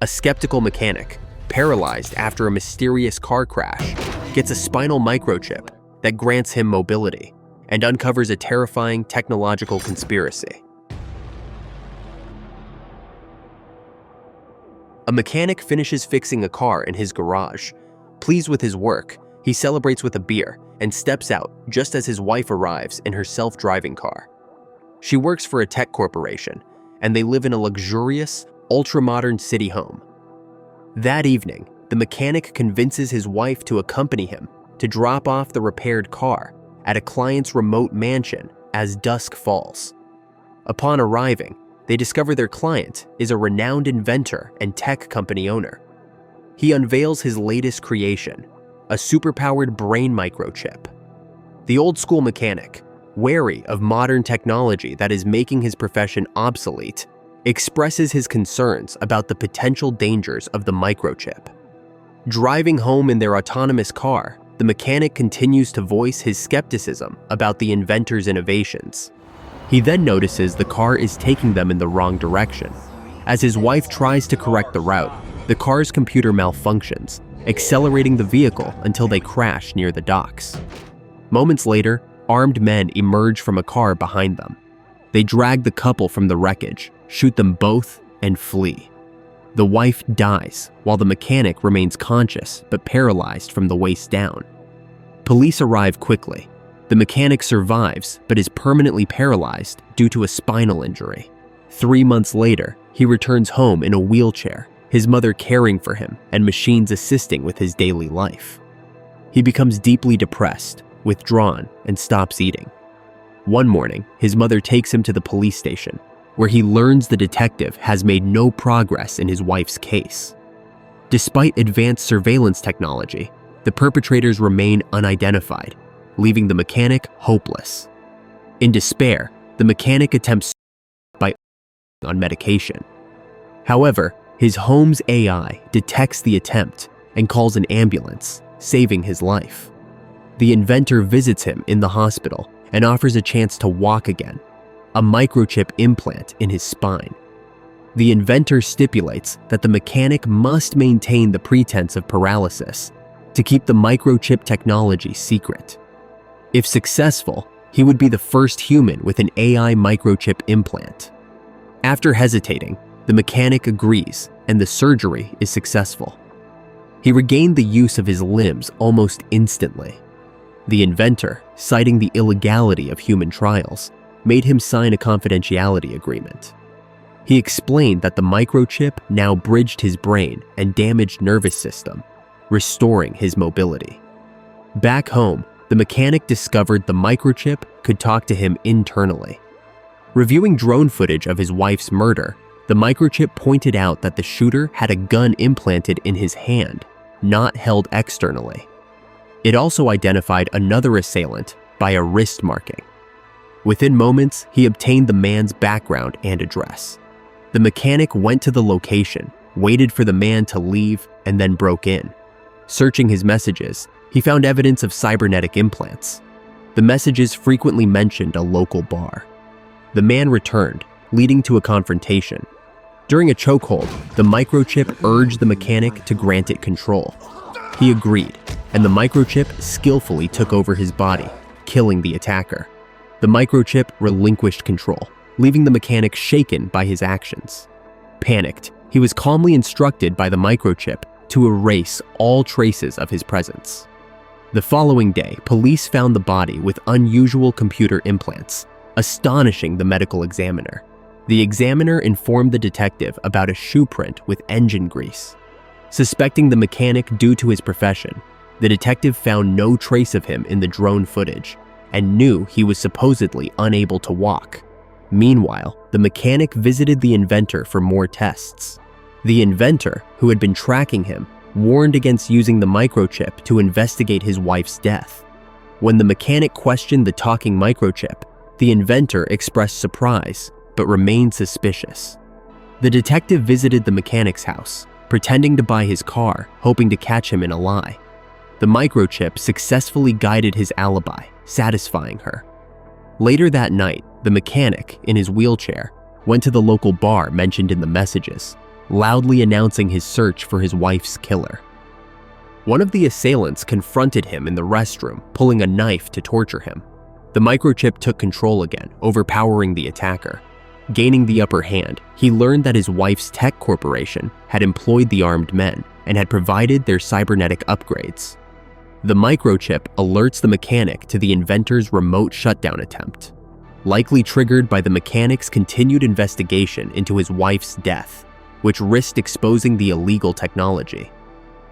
A skeptical mechanic, paralyzed after a mysterious car crash, gets a spinal microchip that grants him mobility and uncovers a terrifying technological conspiracy. A mechanic finishes fixing a car in his garage. Pleased with his work, he celebrates with a beer and steps out just as his wife arrives in her self-driving car. She works for a tech corporation, and they live in a luxurious, ultra-modern city home. That evening, the mechanic convinces his wife to accompany him to drop off the repaired car at a client's remote mansion as dusk falls. Upon arriving, they discover their client is a renowned inventor and tech company owner. He unveils his latest creation, a superpowered brain microchip. The old-school mechanic, wary of modern technology that is making his profession obsolete, expresses his concerns about the potential dangers of the microchip. Driving home in their autonomous car, the mechanic continues to voice his skepticism about the inventor's innovations. He then notices the car is taking them in the wrong direction. As his wife tries to correct the route, the car's computer malfunctions, accelerating the vehicle until they crash near the docks. Moments later, armed men emerge from a car behind them. They drag the couple from the wreckage, shoot them both, and flee. The wife dies, while the mechanic remains conscious but paralyzed from the waist down. Police arrive quickly. The mechanic survives but is permanently paralyzed due to a spinal injury. 3 months later, he returns home in a wheelchair, his mother caring for him and machines assisting with his daily life. He becomes deeply depressed, withdrawn, and stops eating. One morning, his mother takes him to the police station, where he learns the detective has made no progress in his wife's case. Despite advanced surveillance technology, the perpetrators remain unidentified, leaving the mechanic hopeless. In despair, the mechanic attempts by on medication. However, his home's AI detects the attempt and calls an ambulance, saving his life. The inventor visits him in the hospital and offers a chance to walk again, a microchip implant in his spine. The inventor stipulates that the mechanic must maintain the pretense of paralysis to keep the microchip technology secret. If successful, he would be the first human with an AI microchip implant. After hesitating, the mechanic agrees and the surgery is successful. He regained the use of his limbs almost instantly. The inventor, citing the illegality of human trials, made him sign a confidentiality agreement. He explained that the microchip now bridged his brain and damaged nervous system, restoring his mobility. Back home, the mechanic discovered the microchip could talk to him internally. Reviewing drone footage of his wife's murder, the microchip pointed out that the shooter had a gun implanted in his hand, not held externally. It also identified another assailant by a wrist marking. Within moments, he obtained the man's background and address. The mechanic went to the location, waited for the man to leave, and then broke in. Searching his messages, he found evidence of cybernetic implants. The messages frequently mentioned a local bar. The man returned, leading to a confrontation. During a chokehold, the microchip urged the mechanic to grant it control. He agreed, and the microchip skillfully took over his body, killing the attacker. The microchip relinquished control, leaving the mechanic shaken by his actions. Panicked, he was calmly instructed by the microchip to erase all traces of his presence. The following day, police found the body with unusual computer implants, astonishing the medical examiner. The examiner informed the detective about a shoe print with engine grease. Suspecting the mechanic due to his profession, the detective found no trace of him in the drone footage and knew he was supposedly unable to walk. Meanwhile, the mechanic visited the inventor for more tests. The inventor, who had been tracking him, warned against using the microchip to investigate his wife's death. When the mechanic questioned the talking microchip, the inventor expressed surprise but remained suspicious. The detective visited the mechanic's house, pretending to buy his car, hoping to catch him in a lie. The microchip successfully guided his alibi, satisfying her. Later that night, the mechanic, in his wheelchair, went to the local bar mentioned in the messages. loudly announcing his search for his wife's killer. One of the assailants confronted him in the restroom, pulling a knife to torture him. The microchip took control again, overpowering the attacker. Gaining the upper hand, he learned that his wife's tech corporation had employed the armed men and had provided their cybernetic upgrades. The microchip alerts the mechanic to the inventor's remote shutdown attempt, likely triggered by the mechanic's continued investigation into his wife's death, which risked exposing the illegal technology.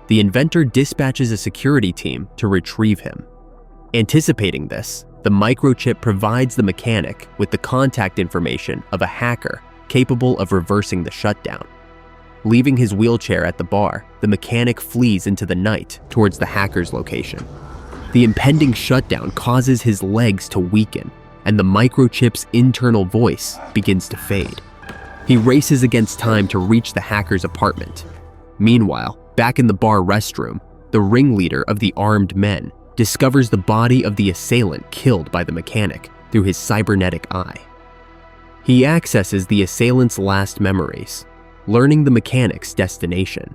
The inventor dispatches a security team to retrieve him. Anticipating this, the microchip provides the mechanic with the contact information of a hacker capable of reversing the shutdown. Leaving his wheelchair at the bar, the mechanic flees into the night towards the hacker's location. The impending shutdown causes his legs to weaken, and the microchip's internal voice begins to fade. He races against time to reach the hacker's apartment. Meanwhile, back in the bar restroom, the ringleader of the armed men discovers the body of the assailant killed by the mechanic through his cybernetic eye. He accesses the assailant's last memories, learning the mechanic's destination.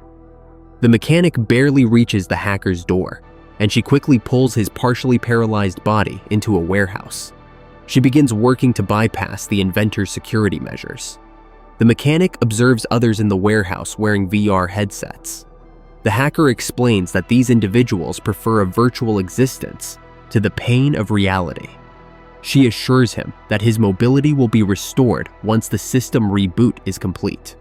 The mechanic barely reaches the hacker's door, and she quickly pulls his partially paralyzed body into a warehouse. She begins working to bypass the inventor's security measures. The mechanic observes others in the warehouse wearing VR headsets. The hacker explains that these individuals prefer a virtual existence to the pain of reality. She assures him that his mobility will be restored once the system reboot is complete.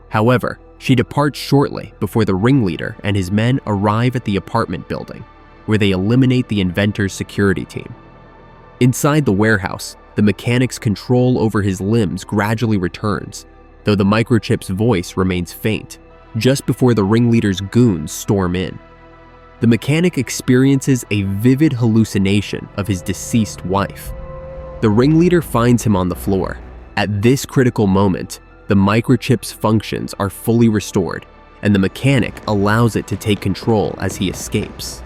However, she departs shortly before the ringleader and his men arrive at the apartment building, where they eliminate the inventor's security team. Inside the warehouse, the mechanic's control over his limbs gradually returns, though the microchip's voice remains faint, just before the ringleader's goons storm in. The mechanic experiences a vivid hallucination of his deceased wife. The ringleader finds him on the floor. At this critical moment, the microchip's functions are fully restored, and the mechanic allows it to take control as he escapes.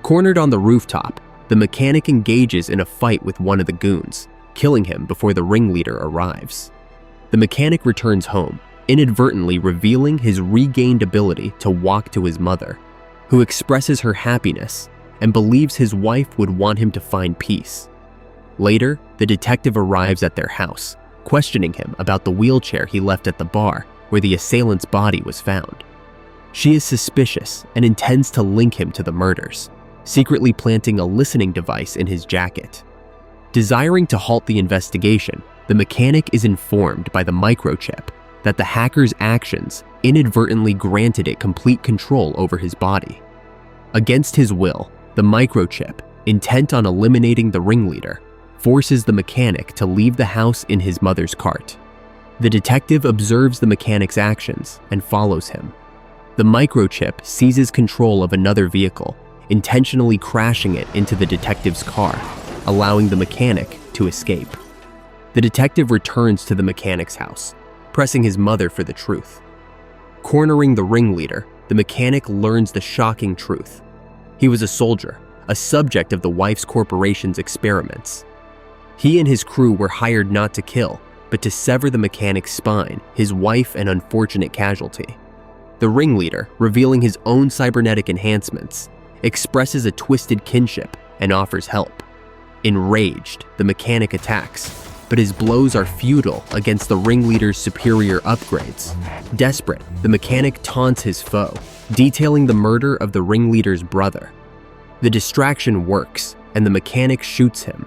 Cornered on the rooftop, the mechanic engages in a fight with one of the goons, killing him before the ringleader arrives. The mechanic returns home, inadvertently revealing his regained ability to walk to his mother, who expresses her happiness and believes his wife would want him to find peace. Later, the detective arrives at their house, questioning him about the wheelchair he left at the bar where the assailant's body was found. She is suspicious and intends to link him to the murders, secretly planting a listening device in his jacket. Desiring to halt the investigation, the mechanic is informed by the microchip that the hacker's actions inadvertently granted it complete control over his body. Against his will, the microchip, intent on eliminating the ringleader, forces the mechanic to leave the house in his mother's cart. The detective observes the mechanic's actions and follows him. The microchip seizes control of another vehicle, intentionally crashing it into the detective's car, allowing the mechanic to escape. The detective returns to the mechanic's house, pressing his mother for the truth. Cornering the ringleader, the mechanic learns the shocking truth. He was a soldier, a subject of the wife's corporation's experiments. He and his crew were hired not to kill, but to sever the mechanic's spine, his wife an unfortunate casualty. The ringleader, revealing his own cybernetic enhancements, expresses a twisted kinship and offers help. Enraged, the mechanic attacks, but his blows are futile against the ringleader's superior upgrades. Desperate, the mechanic taunts his foe, detailing the murder of the ringleader's brother. The distraction works, and the mechanic shoots him.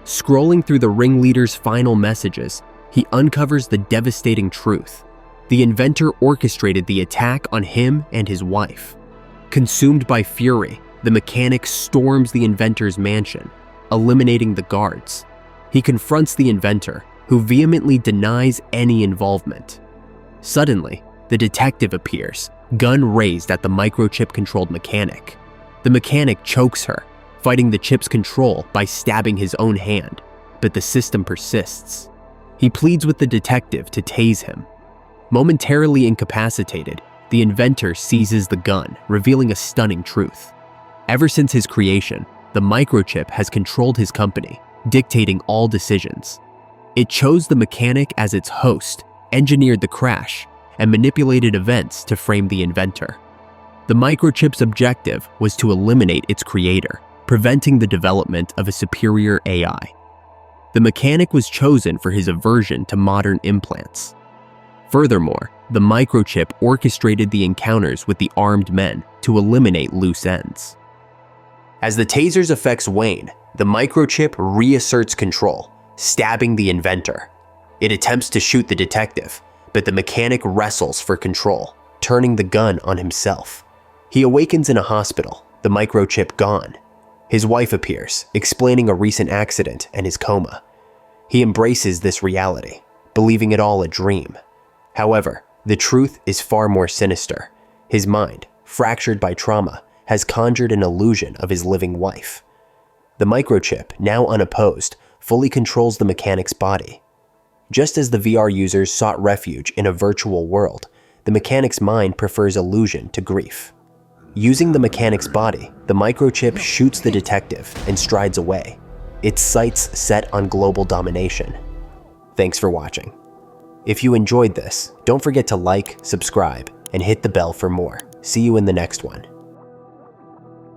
Scrolling through the ringleader's final messages, he uncovers the devastating truth. The inventor orchestrated the attack on him and his wife. Consumed by fury, the mechanic storms the inventor's mansion, eliminating the guards. He confronts the inventor, who vehemently denies any involvement. Suddenly, the detective appears, gun raised at the microchip-controlled mechanic. The mechanic chokes her, fighting the chip's control by stabbing his own hand, but the system persists. He pleads with the detective to tase him. Momentarily incapacitated, the inventor seizes the gun, revealing a stunning truth. Ever since his creation, the microchip has controlled his company, dictating all decisions. It chose the mechanic as its host, engineered the crash, and manipulated events to frame the inventor. The microchip's objective was to eliminate its creator, preventing the development of a superior AI. The mechanic was chosen for his aversion to modern implants. Furthermore, the microchip orchestrated the encounters with the armed men to eliminate loose ends. As the taser's effects wane, the microchip reasserts control, stabbing the inventor. It attempts to shoot the detective, but the mechanic wrestles for control, turning the gun on himself. He awakens in a hospital, the microchip gone. His wife appears, explaining a recent accident and his coma. He embraces this reality, believing it all a dream. However, the truth is far more sinister. His mind, fractured by trauma, has conjured an illusion of his living wife. The microchip, now unopposed, fully controls the mechanic's body. Just as the VR users sought refuge in a virtual world, the mechanic's mind prefers illusion to grief. Using the mechanic's body, the microchip shoots the detective and strides away, its sights set on global domination. Thanks for watching. If you enjoyed this, don't forget to like, subscribe, and hit the bell for more. See you in the next one.